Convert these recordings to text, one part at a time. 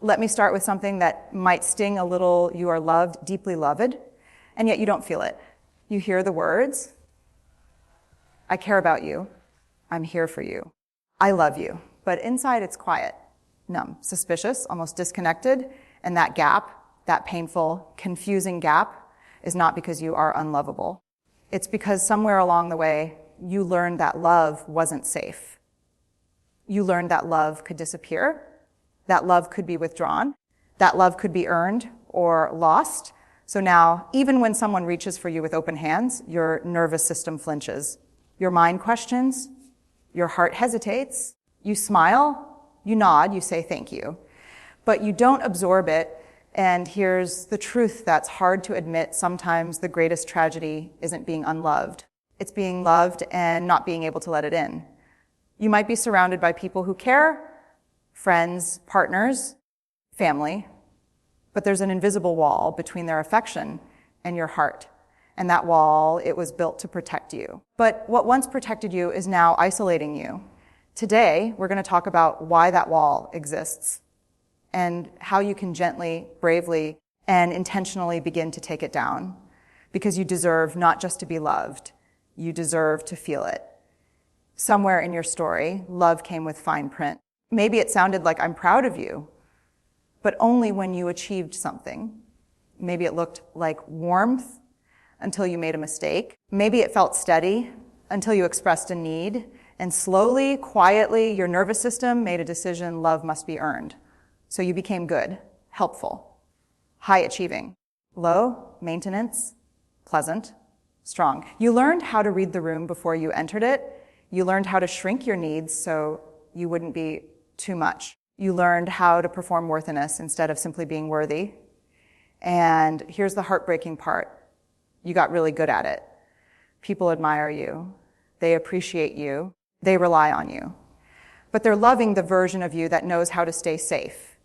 Let me start with something that might sting a little. You are loved, deeply loved, and yet you don't feel it. You hear the words, I care about you, I'm here for you, I love you. But inside it's quiet, numb, suspicious, almost disconnected, and that gap, that painful, confusing gap, is not because you are unlovable. It's because somewhere along the way, you learned that love wasn't safe. You learned that love could disappear, that love could be withdrawn, that love could be earned or lost. So now, even when someone reaches for you with open hands, your nervous system flinches. Your mind questions, your heart hesitates, you smile, you nod, you say thank you. But you don't absorb it, and here's the truth that's hard to admit. Sometimes the greatest tragedy isn't being unloved. It's being loved and not being able to let it in. You might be surrounded by people who care, friends, partners, family, but there's an invisible wall between their affection and your heart. And that wall, it was built to protect you. But what once protected you is now isolating you. Today, we're going to talk about why that wall exists and how you can gently, bravely, and intentionally begin to take it down. Because you deserve not just to be loved, you deserve to feel it. Somewhere in your story, love came with fine print. Maybe it sounded like, I'm proud of you, but only when you achieved something. Maybe it looked like warmth until you made a mistake. Maybe it felt steady until you expressed a need. And slowly, quietly, your nervous system made a decision love must be earned. So you became good, helpful, high achieving, low maintenance, pleasant, strong. You learned how to read the room before you entered it. You learned how to shrink your needs so you wouldn't be too much. You learned how to perform worthiness instead of simply being worthy. And here's the heartbreaking part. You got really good at it. People admire you. They appreciate you. They rely on you. But they're loving the version of you that knows how to stay safe.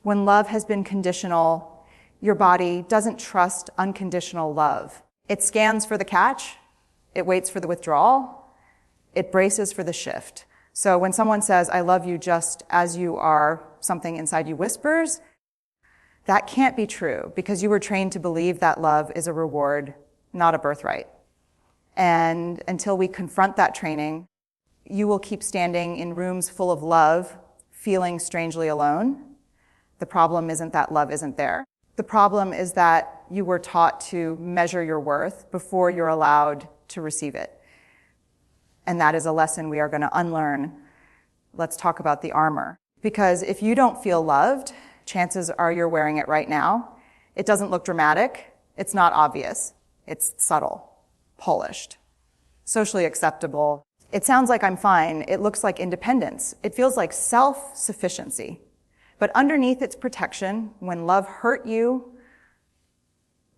When love has been conditional, your body doesn't trust unconditional love. It scans for the catch. It waits for the withdrawal. It braces for the shift. So when someone says, I love you just as you are, something inside you whispers, that can't be true because you were trained to believe that love is a reward, not a birthright. And until we confront that training, you will keep standing in rooms full of love, feeling strangely alone. The problem isn't that love isn't there. The problem is that you were taught to measure your worth before you're allowed to receive it. And that is a lesson we are going to unlearn. Let's talk about the armor. Because if you don't feel loved, chances are you're wearing it right now. It doesn't look dramatic. It's not obvious. It's subtle, polished, socially acceptable. It sounds like I'm fine. It looks like independence. It feels like self-sufficiency. But underneath its protection, when love hurt you,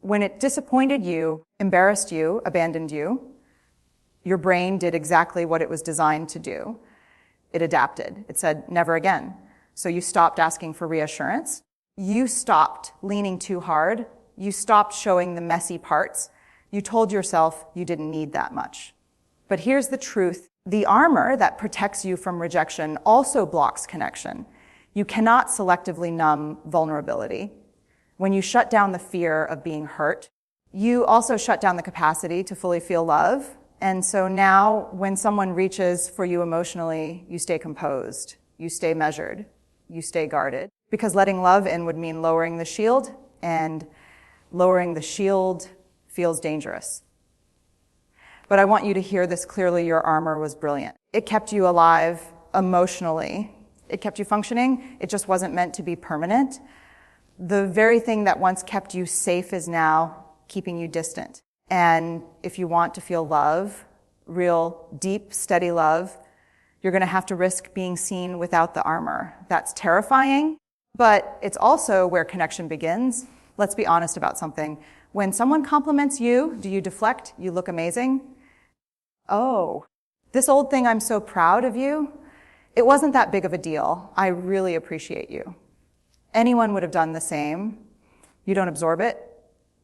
when it disappointed you, embarrassed you, abandoned you, your brain did exactly what it was designed to do. It adapted. It said, never again. So you stopped asking for reassurance. You stopped leaning too hard. You stopped showing the messy parts. You told yourself you didn't need that much. But here's the truth. The armor that protects you from rejection also blocks connection. You cannot selectively numb vulnerability. When you shut down the fear of being hurt, you also shut down the capacity to fully feel love. And so now when someone reaches for you emotionally, you stay composed, you stay measured, you stay guarded. Because letting love in would mean lowering the shield, and lowering the shield feels dangerous. But I want you to hear this clearly. Your armor was brilliant. It kept you alive emotionally. It kept you functioning. It just wasn't meant to be permanent. The very thing that once kept you safe is now keeping you distant. And if you want to feel love, real, deep, steady love, you're going to have to risk being seen without the armor. That's terrifying, but it's also where connection begins. Let's be honest about something. When someone compliments you, do you deflect? You look amazing? Oh, this old thing, I'm so proud of you. It wasn't that big of a deal. I really appreciate you. Anyone would have done the same. You don't absorb it.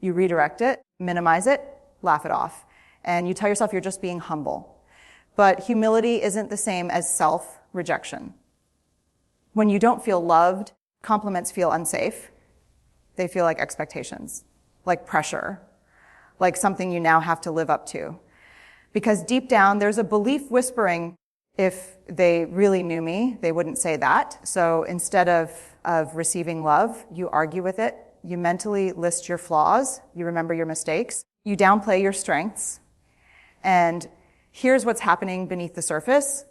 You redirect it, minimize it, laugh it off. And you tell yourself you're just being humble. But humility isn't the same as self-rejection. When you don't feel loved, Compliments feel unsafe. They feel like expectations, like pressure, like something you now have to live up to. Because deep down, there's a belief whispering, if they really knew me, they wouldn't say that. So instead of receiving love, you argue with it. You mentally list your flaws. You remember your mistakes. You downplay your strengths. And here's what's happening beneath the surface.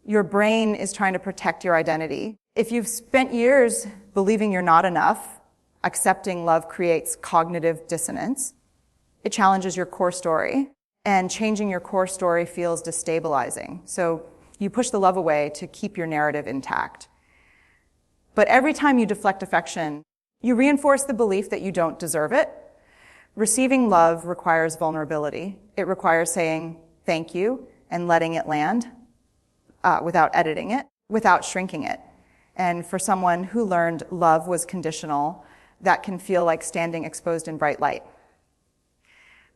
Your brain is trying to protect your identity. If you've spent years believing you're not enough, accepting love creates cognitive dissonance. It challenges your core story. And changing your core story feels destabilizing. So you push the love away to keep your narrative intact. But every time you deflect affection, you reinforce the belief that you don't deserve it. Receiving love requires vulnerability. It requires saying thank you and letting it land without editing it, without shrinking it. And for someone who learned love was conditional, that can feel like standing exposed in bright light.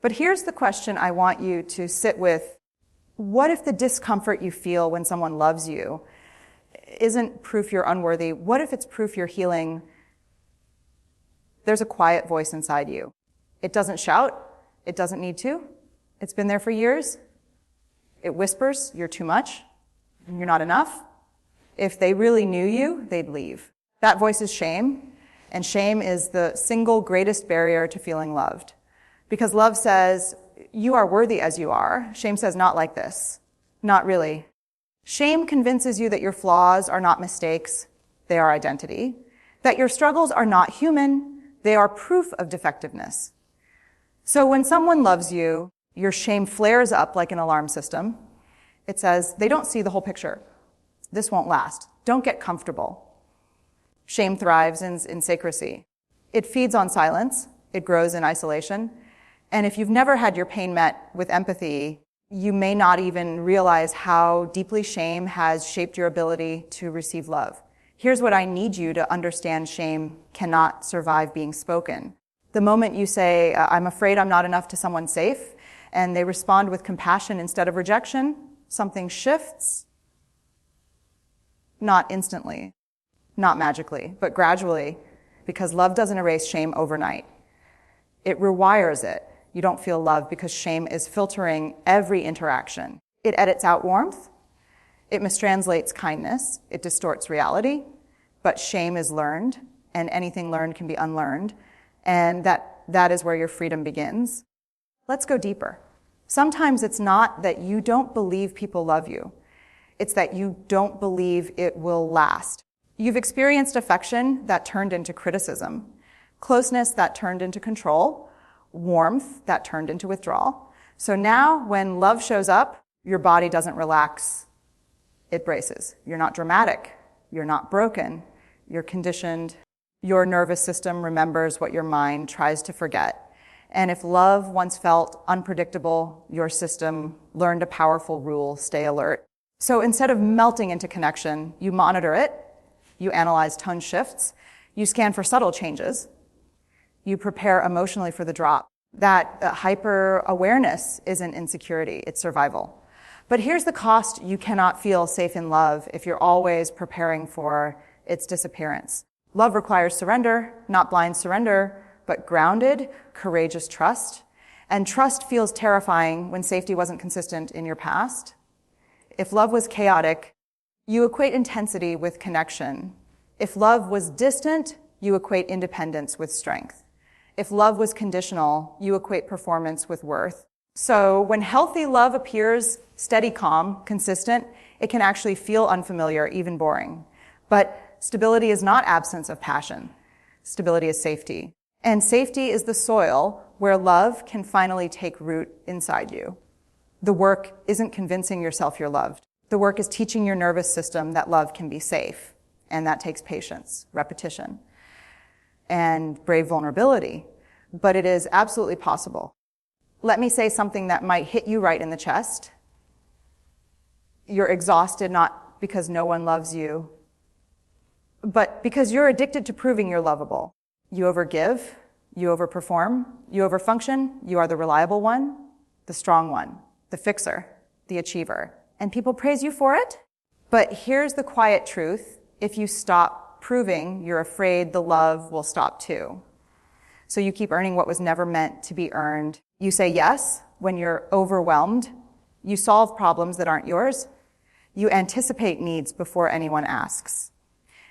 But here's the question I want you to sit with. What if the discomfort you feel when someone loves you isn't proof you're unworthy? What if it's proof you're healing? There's a quiet voice inside you. It doesn't shout. It doesn't need to. It's been there for years. It whispers, you're too much. You're not enough. If they really knew you, they'd leave. That voice is shame. And shame is the single greatest barrier to feeling loved. Because love says, you are worthy as you are. Shame says, not like this. Not really. Shame convinces you that your flaws are not mistakes, they are identity. That your struggles are not human, they are proof of defectiveness. So when someone loves you, your shame flares up like an alarm system. It says, they don't see the whole picture. This won't last. Don't get comfortable. Shame thrives in secrecy. It feeds on silence. It grows in isolation. And if you've never had your pain met with empathy, you may not even realize how deeply shame has shaped your ability to receive love. Here's what I need you to understand: shame cannot survive being spoken. The moment you say, I'm afraid I'm not enough to someone safe, and they respond with compassion instead of rejection, something shifts. Not instantly, not magically, but gradually, because love doesn't erase shame overnight. It rewires it. You don't feel love because shame is filtering every interaction. It edits out warmth. It mistranslates kindness. It distorts reality. But shame is learned, and anything learned can be unlearned. And that is where your freedom begins. Let's go deeper. Sometimes it's not that you don't believe people love you. It's that you don't believe it will last. You've experienced affection that turned into criticism, closeness that turned into control, warmth that turned into withdrawal. So now when love shows up, your body doesn't relax, it braces. You're not dramatic, you're not broken, you're conditioned. Your nervous system remembers what your mind tries to forget. And if love once felt unpredictable, your system learned a powerful rule: stay alert. So instead of melting into connection, you monitor it, you analyze tone shifts, you scan for subtle changes, you prepare emotionally for the drop. That hyper-awareness isn't insecurity, it's survival. But here's the cost: you cannot feel safe in love if you're always preparing for its disappearance. Love requires surrender, not blind surrender, but grounded, courageous trust. And trust feels terrifying when safety wasn't consistent in your past. If love was chaotic, you equate intensity with connection. If love was distant, you equate independence with strength. If love was conditional, you equate performance with worth. So when healthy love appears steady, calm, consistent, it can actually feel unfamiliar, even boring. But stability is not absence of passion. Stability is safety. And safety is the soil where love can finally take root inside you. The work isn't convincing yourself you're loved. The work is teaching your nervous system that love can be safe. And that takes patience, repetition, and brave vulnerability. But it is absolutely possible. Let me say something that might hit you right in the chest. You're exhausted not because no one loves you, but because you're addicted to proving you're lovable. You overgive, you overperform, you overfunction, you are the reliable one, the strong one, the fixer, the achiever. And people praise you for it. But here's the quiet truth: if you stop proving, you're afraid the love will stop too. So you keep earning what was never meant to be earned. You say yes when you're overwhelmed. You solve problems that aren't yours. You anticipate needs before anyone asks.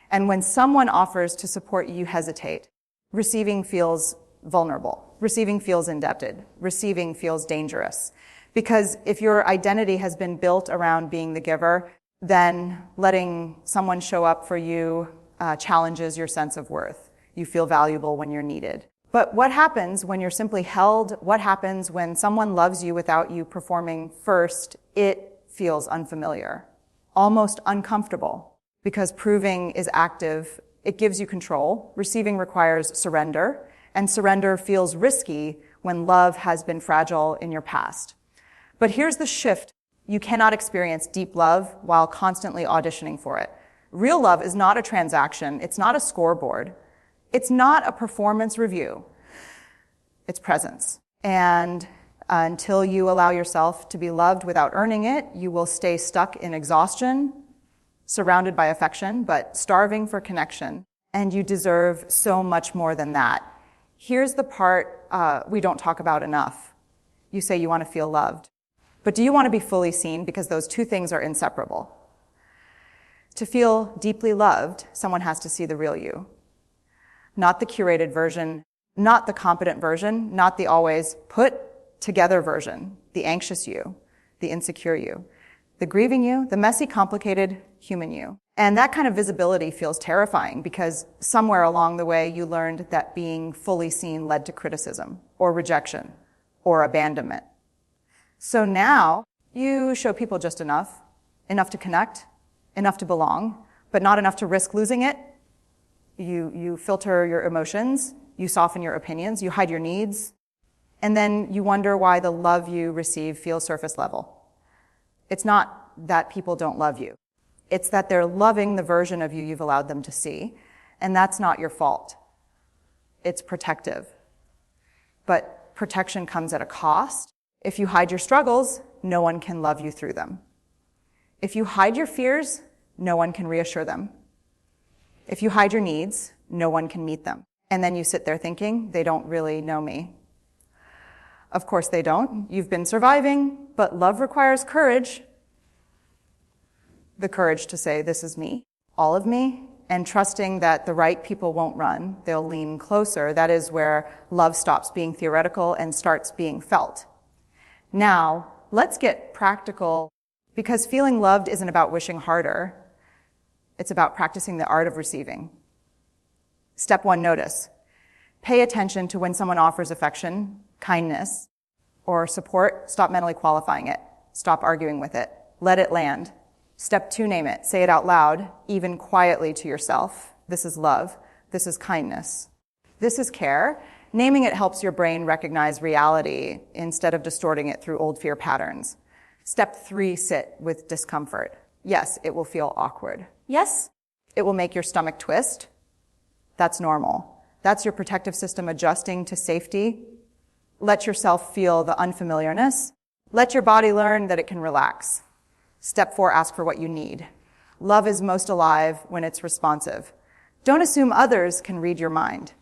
And when someone offers to support you, you hesitate. Receiving feels vulnerable. Receiving feels indebted. Receiving feels dangerous. Because if your identity has been built around being the giver, then letting someone show up for you challenges your sense of worth. You feel valuable when you're needed. But what happens when you're simply held? What happens when someone loves you without you performing first? It feels unfamiliar, almost uncomfortable, because proving is active. It gives you control. Receiving requires surrender, and surrender feels risky when love has been fragile in your past. But here's the shift. You cannot experience deep love while constantly auditioning for it. Real love is not a transaction. It's not a scoreboard. It's not a performance review. It's presence. And until you allow yourself to be loved without earning it, you will stay stuck in exhaustion, surrounded by affection, but starving for connection. And you deserve so much more than that. Here's the part we don't talk about enough. You say you want to feel loved. But do you want to be fully seen? Because those two things are inseparable. To feel deeply loved, someone has to see the real you. Not the curated version, not the competent version, not the always put together version, the anxious you, the insecure you, the grieving you, the messy, complicated human you. And that kind of visibility feels terrifying because somewhere along the way you learned that being fully seen led to criticism or rejection or abandonment. So now you show people just enough to connect, enough to belong, but not enough to risk losing it. You filter your emotions, you soften your opinions, you hide your needs, and then you wonder why the love you receive feels surface level. It's not that people don't love you. It's that they're loving the version of you you've allowed them to see, and that's not your fault. It's protective. But protection comes at a cost. If you hide your struggles, no one can love you through them. If you hide your fears, no one can reassure them. If you hide your needs, no one can meet them. And then you sit there thinking, they don't really know me. Of course they don't. You've been surviving, but love requires courage. The courage to say, this is me, all of me, and trusting that the right people won't run, they'll lean closer. That is where love stops being theoretical and starts being felt. Now, let's get practical, because feeling loved isn't about wishing harder. It's about practicing the art of receiving. Step 1, notice. Pay attention to when someone offers affection, kindness, or support. Stop mentally qualifying it. Stop arguing with it. Let it land. Step 2, name it. Say it out loud, even quietly to yourself. This is love. This is kindness. This is care. Naming it helps your brain recognize reality instead of distorting it through old fear patterns. Step 3, sit with discomfort. Yes, it will feel awkward. Yes, it will make your stomach twist. That's normal. That's your protective system adjusting to safety. Let yourself feel the unfamiliarness. Let your body learn that it can relax. Step 4, ask for what you need. Love is most alive when it's responsive. Don't assume others can read your mind.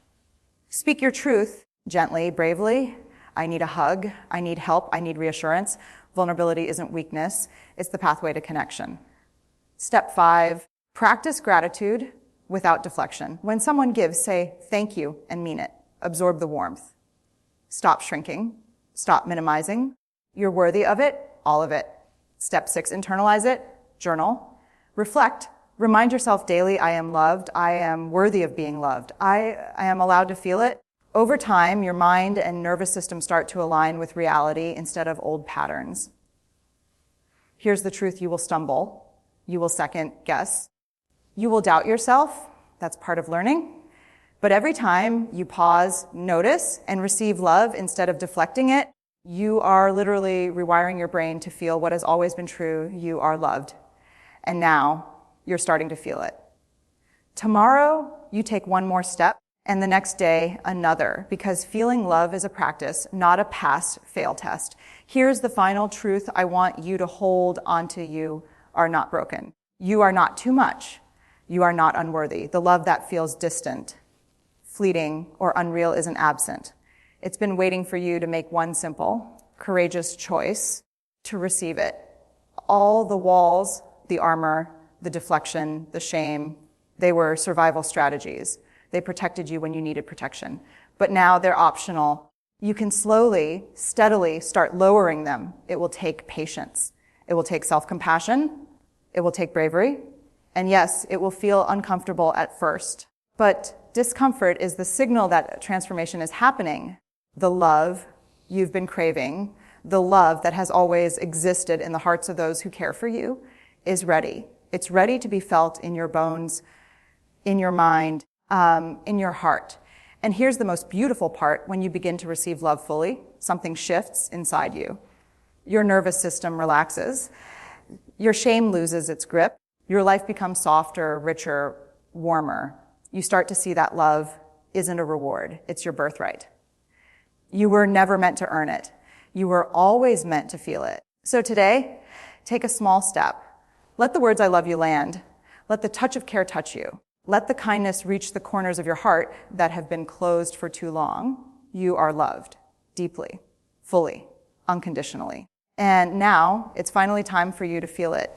Speak your truth gently, bravely. I need a hug. I need help. I need reassurance. Vulnerability isn't weakness. It's the pathway to connection. Step 5, practice gratitude without deflection. When someone gives, say thank you and mean it. Absorb the warmth. Stop shrinking. Stop minimizing. You're worthy of it, all of it. Step 6, internalize it. Journal. Reflect. Remind yourself daily, I am loved. I am worthy of being loved. I am allowed to feel it. Over time, your mind and nervous system start to align with reality instead of old patterns. Here's the truth. You will stumble. You will second guess. You will doubt yourself. That's part of learning. But every time you pause, notice, and receive love instead of deflecting it, you are literally rewiring your brain to feel what has always been true. You are loved. And now you're starting to feel it. Tomorrow, you take one more step, and the next day, another, because feeling love is a practice, not a pass-fail test. Here's the final truth I want you to hold onto. You are not broken. You are not too much. You are not unworthy. The love that feels distant, fleeting, or unreal isn't absent. It's been waiting for you to make one simple, courageous choice to receive it. All the walls, the armor, the deflection, the shame, they were survival strategies. They protected you when you needed protection. But now they're optional. You can slowly, steadily start lowering them. It will take patience. It will take self-compassion. It will take bravery. And yes, it will feel uncomfortable at first. But discomfort is the signal that transformation is happening. The love you've been craving, the love that has always existed in the hearts of those who care for you, is ready. It's ready to be felt in your bones, in your mind, in your heart. And here's the most beautiful part: when you begin to receive love fully, something shifts inside you. Your nervous system relaxes. Your shame loses its grip. Your life becomes softer, richer, warmer. You start to see that love isn't a reward. It's your birthright. You were never meant to earn it. You were always meant to feel it. So today, take a small step. Let the words "I love you" land. Let the touch of care touch you. Let the kindness reach the corners of your heart that have been closed for too long. You are loved, deeply, fully, unconditionally. And now it's finally time for you to feel it.